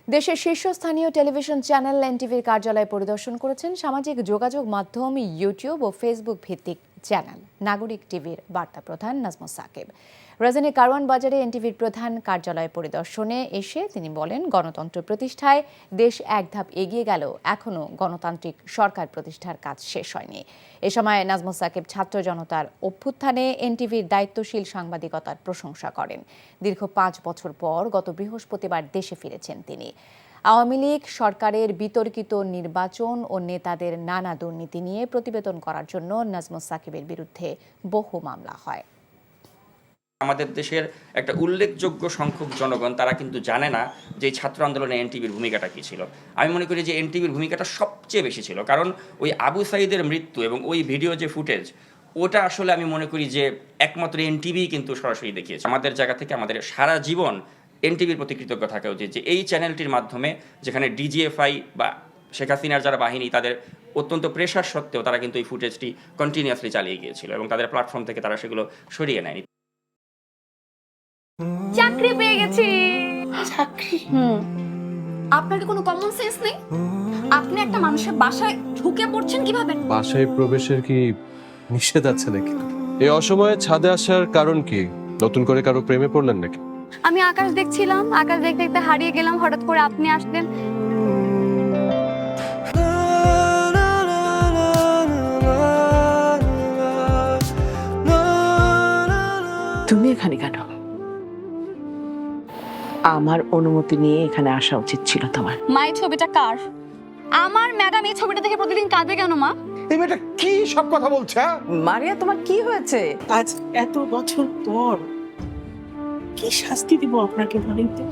দেশের শীর্ষস্থানীয় television channel এনটিভির কার্যালয় পরিদর্শন করেছেন সামাজিক যোগাযোগ মাধ্যম ইউটিউব ও ফেসবুক ভিত্তিক চ্যানেল নাগরিক টিভির বার্তা প্রধান নাজমুস সাকিব। রাজধানীর কারওয়ান বাজারে এনটিভির প্রধান কার্যালয় পরিদর্শনে এসে তিনি বলেন, গণতন্ত্র প্রতিষ্ঠায় দেশ এক ধাপ এগিয়ে গেলেও এখনও গণতান্ত্রিক সরকার প্রতিষ্ঠার কাজ শেষ হয়নি। এ সময় নাজমুস সাকিব ছাত্র জনতার অভ্যুত্থানে এনটিভির দায়িত্বশীল সাংবাদিকতার প্রশংসা করেন। দীর্ঘ 5 বছর পর গত বৃহস্পতিবার দেশে ফিরেছেন তিনি। আওয়ামী লীগ সরকারের বিতর্কিত নির্বাচন ও নেতাদের নানা দুর্নীতি নিয়ে প্রতিবেদন করার জন্য নাজমুস সাকিবের বিরুদ্ধে বহু মামলা হয়। আমাদের দেশের একটা উল্লেখযোগ্য সংখ্যক জনগণ তারা কিন্তু জানে না যে ছাত্র আন্দোলনে এনটিভির ভূমিকাটা কী ছিল। আমি মনে করি যে এনটিভির ভূমিকাটা সবচেয়ে বেশি ছিল, কারণ ওই আবু সাঈদের মৃত্যু এবং ওই ভিডিও যে ফুটেজ, ওটা আসলে আমি মনে করি যে একমাত্র এনটিভি কিন্তু সরাসরি দেখিয়েছে। আমাদের জায়গা থেকে আমাদের সারা জীবন এনটিভির প্রতি কৃতজ্ঞ থাকা উচিত যে এই চ্যানেলটির মাধ্যমে যেখানে ডিজিএফআই বা শেখ হাসিনার যারা বাহিনী তাদের অত্যন্ত প্রেশার সত্ত্বেও তারা কিন্তু এই ফুটেজটি কন্টিনিউয়াসলি চালিয়ে গিয়েছিল এবং তাদের প্ল্যাটফর্ম থেকে তারা সেগুলো সরিয়ে নেয়নি। চাকরি পেয়ে গেছি। চাকরি? আপনার কি কোনো কমন সেন্স নেই? আপনি একটা মানুষের বাসায় ঢুকে পড়ছেন কিভাবে? বাসায় প্রবেশের কি নিষেধ আছে নাকি? এই অসময়ে ছাদে আসার কারণ কি? নতুন করে কারো প্রেমে পড়লেন নাকি? আমি আকাশ দেখছিলাম, আকাশ দেখতে দেখতে হারিয়ে গেলাম, হঠাৎ করে আপনি আসলেন। তুমি এখানে কেন? আমার অনুমতি নিয়ে এখানে আসা উচিত ছিল তোমার। মা, এই ছবিটা কার? আমার ম্যাডাম এই ছবিটা দেখে প্রতিদিন কাঁদবে কেন মা? এই মেয়েটা কি সব কথা বলছে? মারিয়া, তোমার কি হয়েছে? আজ এত বছর পর কি শাস্তি দিব আপনাকে বলেন তো?